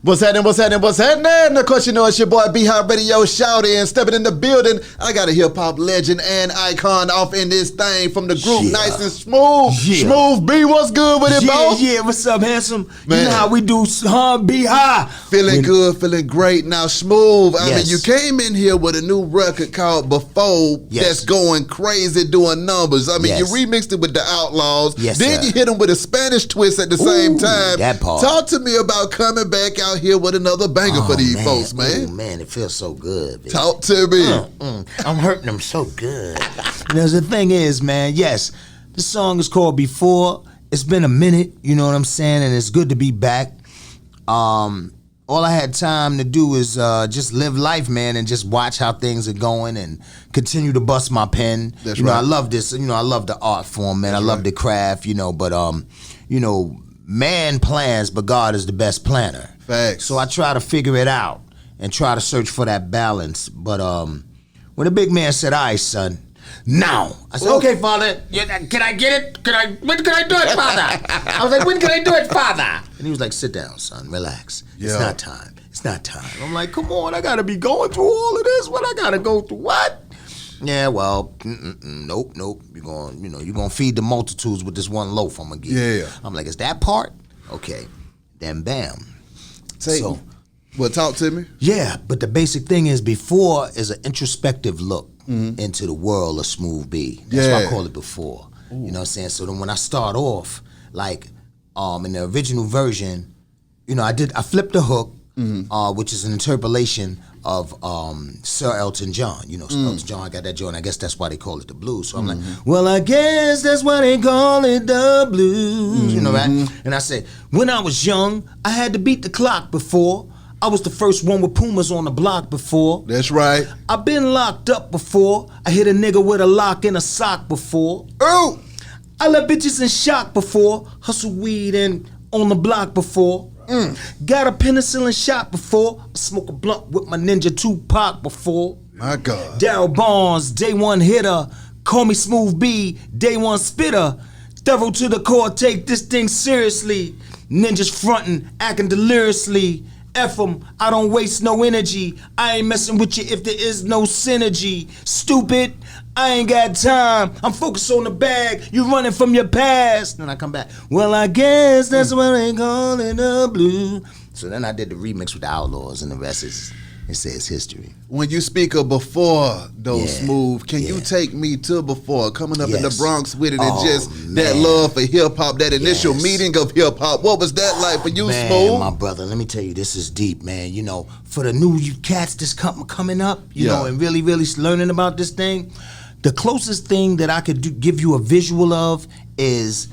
What's happening? What's happening? What's happening? Of course, you know it's your boy B-Hop Radio shouting, stepping in the building. I got a hip-hop legend and icon off in this thing from the group, nice and smooth. Yeah. Smooth B, what's good with it, bro? Yeah, what's up, handsome? Man. You know how we do, B-High. Feeling good, feeling great. Now, Smooth, I mean, Yes. you came in here with a new record called Before that's going crazy doing numbers. I mean, you remixed it with the Outlaws. Yes, then sir. you hit them with a Spanish twist at the same time. that part. Talk to me about coming back out here with another banger for these folks, man. Oh, man, it feels so good. Baby. Talk to me. I'm hurting them so good. The thing is, man, yes, this song is called Before. It's been a minute, you know what I'm saying, and it's good to be back. All I had time to do is just live life, man, and just watch how things are going and continue to bust my pen. That's you know, right. I love this. You know, I love the art form, man. I love the craft, you know, but you know, man plans, but God is the best planner. Facts. So I try to figure it out and try to search for that balance. But when the big man said, "All right, son, now," I said, "Okay, Father, can I get it? When can I do it, Father?" I was like, "When can I do it, Father?" And he was like, "Sit down, son, relax. It's not time. It's not time." I'm like, "Come on, I gotta be going through all of this. What I gotta go through? What?" Yeah, well, nope. You're gonna feed the multitudes with this one loaf I'm gonna give you. Yeah. I'm like, "Is that part? Okay." Then bam. So, well, talk to me. Yeah, but the basic thing is Before is an introspective look into the world of Smooth B. That's why I call it Before. Ooh. You know what I'm saying? So then when I start off, like in the original version, you know, I flipped the hook, which is an interpolation of Sir Elton John. You know, Elton John got that joint. I guess that's why they call it the blues. So I'm like, well, I guess that's why they call it the blues. You know, right? And I said, when I was young, I had to beat the clock before. I was the first one with Pumas on the block before. That's right. I've been locked up before. I hit a nigga with a lock in a sock before. Oh! I left bitches in shock before. Hustle weed and on the block before. Got a penicillin shot before. I smoke a blunt with my ninja Tupac before. My God. Daryl Barnes, day one hitter. Call me Smooth B, day one spitter. Thorough to the core, take this thing seriously. Ninjas frontin', acting deliriously. F 'em, I don't waste no energy. I ain't messing with you if there is no synergy. Stupid, I ain't got time. I'm focused on the bag. You running from your past. Then I come back. Well, I guess that's what they call it the blue. So then I did the remix with the Outlaws, and the rest is, it says history. When you speak of Before, though, Smooth, can you take me to Before, coming up in the Bronx with it, and just that love for hip-hop, that initial meeting of hip-hop? What was that like for you, Smooth? My brother, let me tell you, this is deep, man. You know, for the new cats that's coming up, you know, and really learning about this thing, the closest thing that I could give you a visual of is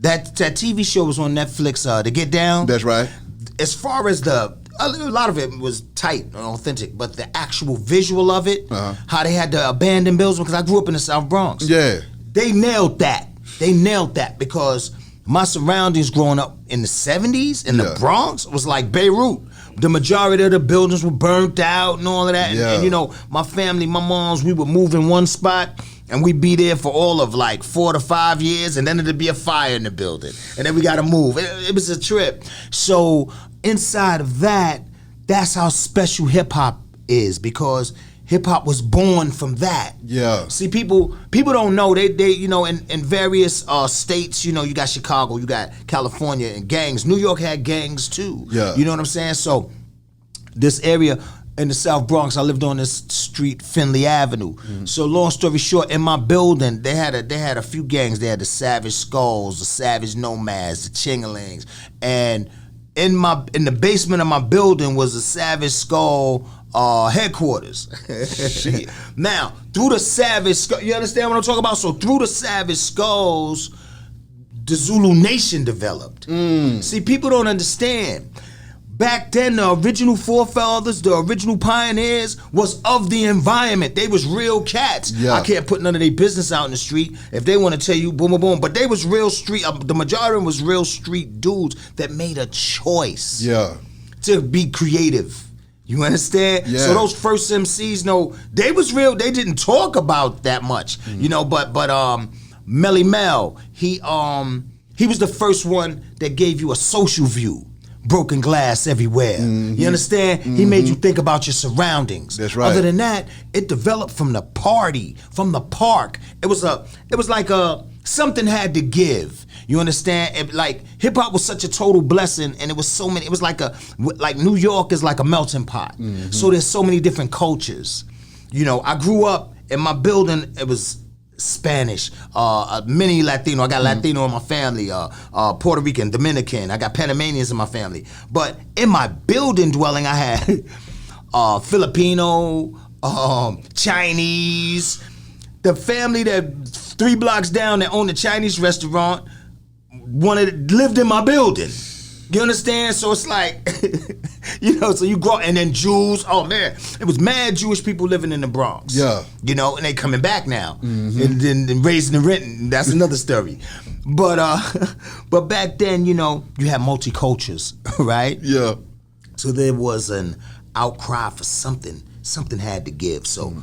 that TV show was on Netflix, The Get Down. That's right. As far as a lot of it was tight and authentic, but the actual visual of it, how they had the abandoned buildings, because I grew up in the South Bronx. Yeah. They nailed that. They nailed that because my surroundings growing up in the 70s in the Bronx was like Beirut. The majority of the buildings were burnt out and all of that. And you know, my family, my moms, we would move in one spot and we'd be there for all of like 4 to 5 years, and then it'd be a fire in the building. And then we gotta move. It was a trip. So inside of that, that's how special hip hop is, because hip hop was born from that. Yeah. See, people don't know. They you know, in various states, you know, you got Chicago, you got California, and gangs. New York had gangs too. Yeah. You know what I'm saying? So this area in the South Bronx, I lived on this street, Finley Avenue. So long story short, in my building, they had a few gangs. They had the Savage Skulls, the Savage Nomads, the Chingalings, and in the basement of my building was the Savage Skull headquarters. Shit. Now, through the Savage Skull, you understand what I'm talking about? So through the Savage Skulls, the Zulu Nation developed. See, people don't understand. Back then, the original forefathers, the original pioneers, was of the environment. They was real cats. Yeah. I can't put none of their business out in the street. If they want to tell you, boom, boom, boom. But they was real street, the majority of them was real street dudes that made a choice to be creative. You understand? Yeah. So those first MCs, no, they was real. They didn't talk about that much, you know, but Melly Mel, he was the first one that gave you a social view. broken glass everywhere. You understand? He made you think about your surroundings. That's right. Other than that, it developed from the party, from the park. It was like something had to give. You understand? Like hip hop was such a total blessing, and it was so many. It was like New York is like a melting pot. So there's so many different cultures. You know, I grew up in my building. It was Spanish, many Latino. I got Latino in my family, Puerto Rican, Dominican. I got Panamanians in my family. But in my building dwelling, I had Filipino, Chinese. The family that 3 blocks down that owned the Chinese restaurant lived in my building. You understand? So it's like, you know, so you grow, and then Jews, oh man, it was mad Jewish people living in the Bronx. Yeah. You know, and they coming back now. And then raising the rent, and that's another story. But back then, you know, you had multi-cultures, right? Yeah. So there was an outcry for something. Something had to give. So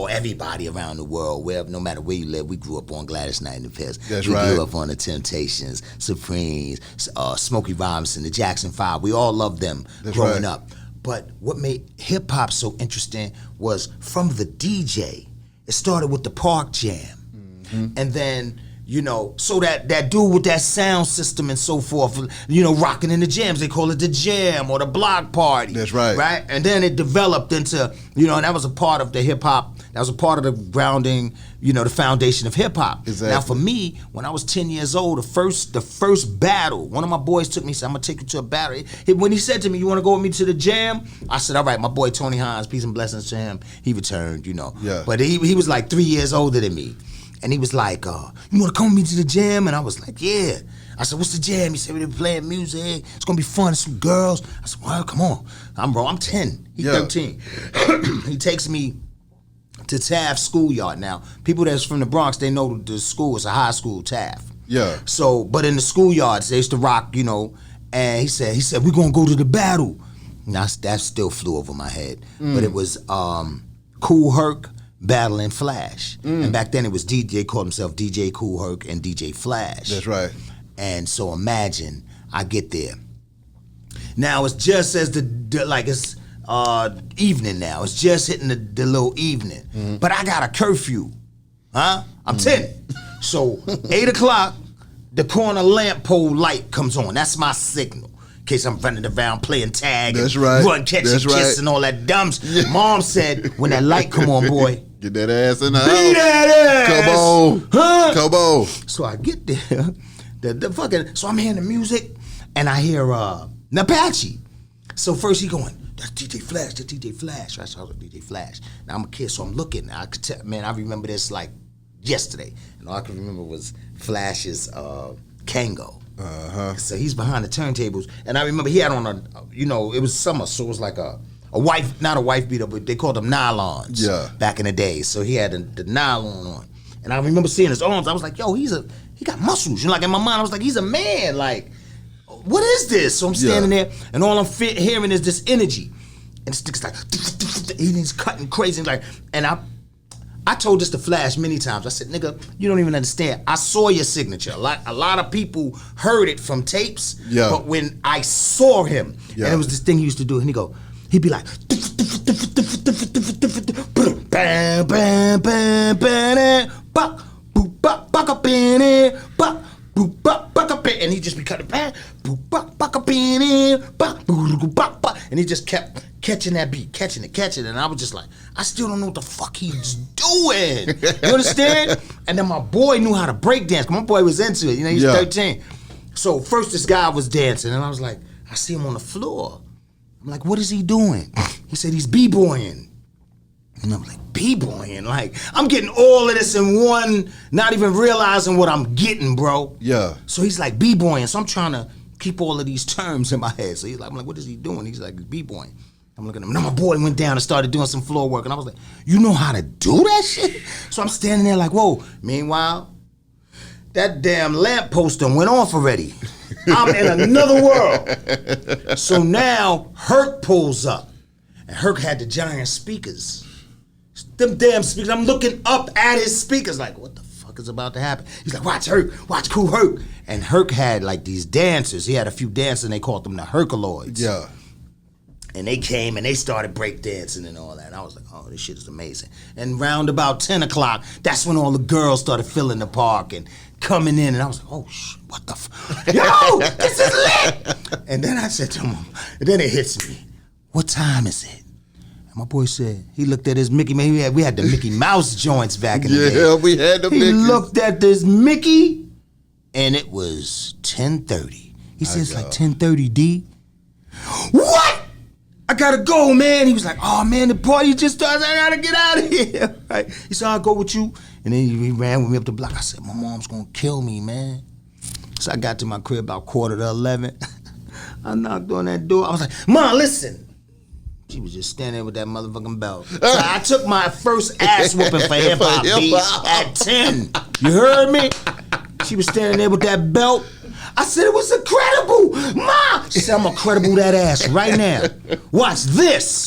everybody around the world, no matter where you live, we grew up on Gladys Knight and the Pips. That's we right. grew up on the Temptations, Supremes, Smokey Robinson, the Jackson 5. We all loved them growing up. But what made hip hop so interesting was from the DJ. It started with the Park Jam. And then, you know, so that dude with that sound system and so forth, you know, rocking in the jams, they call it the jam or the block party. That's right. Right? And then it developed into, you know, and that was a part of the hip hop, that was a part of the grounding, you know, the foundation of hip hop. Exactly. Now for me, when I was 10 years old, the first battle, one of my boys took me, said, I'm gonna take you to a battle. When he said to me, you wanna go with me to the jam? I said, all right, my boy Tony Hines, peace and blessings to him. He returned, you know. Yeah. But he was like 3 years older than me. And he was like, you want to come with me to the jam? And I was like, yeah. I said, what's the jam? He said, we're playing music. It's going to be fun. There's some girls. I said, well, come on. I'm 10. He's 13. He takes me to Taft Schoolyard. Now, people that's from the Bronx, they know the school is a high school, Taft. Yeah. So, but in the schoolyards, they used to rock, you know. And he said, we're going to go to the battle. Now, that still flew over my head. But it was Kool Herc battling Flash. And back then it was DJ, called himself DJ Kool Herc and DJ Flash. That's right. And so imagine I get there. Now it's just as it's evening now. It's just hitting the little evening. But I got a curfew. I'm 10. So 8 o'clock, the corner lamp pole light comes on. That's my signal. In case I'm running around playing tag. That's and right. Run, catch, and kiss and all that dumb. Mom said, when that light come on, boy, get that ass in the house. Beat that ass. Come on. Huh? Come on. So I get there. So I'm hearing the music, and I hear Apache. So first he going, that's DJ Flash, that's DJ Flash. Right? So I was like, DJ Flash. Now I'm a kid, so I'm looking. I could tell, man, I remember this like yesterday. And all I can remember was Flash's Kango. So he's behind the turntables. And I remember he had on it was summer, so it was like a wife, not a wife beater, but they called them nylons back in the day. So he had the nylon on. And I remember seeing his arms. I was like, yo, he got muscles. You know, like in my mind, I was like, he's a man. Like, what is this? So I'm standing there, and all I'm hearing is this energy. And this nigga's like, he's cutting crazy. Like, and I told this to Flash many times. I said, nigga, you don't even understand. I saw your signature. A lot of people heard it from tapes, but when I saw him, and it was this thing he used to do, and he'd be like, bam, bam, bam, bam, buck, boop, buck, buck up in it, buck, boop, buck up in, and he'd just be cutting bam, boop, buck up in it, buck, boop, buck, and he just kept catching that beat, catching it, and I was just like, I still don't know what the fuck he's doing. You understand? And then my boy knew how to break dance. My boy was into it. You know, he's 13. So first this guy was dancing, and I was like, I see him on the floor. I'm like, what is he doing? He said he's b-boying. And I'm like, b-boying? Like, I'm getting all of this in one, not even realizing what I'm getting, bro. Yeah. So he's like, b-boying. So I'm trying to keep all of these terms in my head. So I'm like, what is he doing? He's like, b-boying. I'm looking at him. Now my boy went down and started doing some floor work. And I was like, you know how to do that shit? So I'm standing there like, whoa. Meanwhile, that damn lamp poster went off already. I'm in another world. So now Herc pulls up. And Herc had the giant speakers. Them damn speakers. I'm looking up at his speakers like, what the fuck fuck is about to happen? He's like, watch Herc, watch Cool Herc. And Herc had like these dancers. He had a few dancers and they called them the Herculoids. Yeah. And they came and they started breakdancing and all that. And I was like, oh, this shit is amazing. And round about 10 o'clock, that's when all the girls started filling the park and coming in. And I was like, oh, shit, what the yo, this is lit. And then I said to him, and then it hits me, what time is it? And my boy said, he looked at his Mickey, man, we had the Mickey Mouse joints back in the day. Yeah, we had the He Mickeys. looked at this Mickey, and it was 10:30. He said, it's like 10:30, D. What? I gotta go, man. He was like, oh, man, the party just started. I gotta get out of here. Right? He said, I'll go with you. And then he ran with me up the block. I said, my mom's gonna kill me, man. So I got to my crib about 11:15. I knocked on that door. I was like, Mom, listen. She was just standing there with that motherfucking belt. So I took my first ass whooping for hip-hop beats at 10. You heard me? She was standing there with that belt. I said it was incredible. Ma! She said, I'm gonna credible that ass right now. Watch this.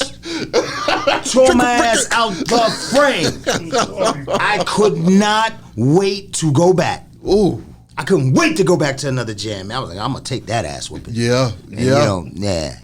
Tore my ass out the frame. I could not wait to go back. Ooh. I couldn't wait to go back to another jam. I was like, I'm gonna take that ass whooping. Yeah, And, you know, yeah.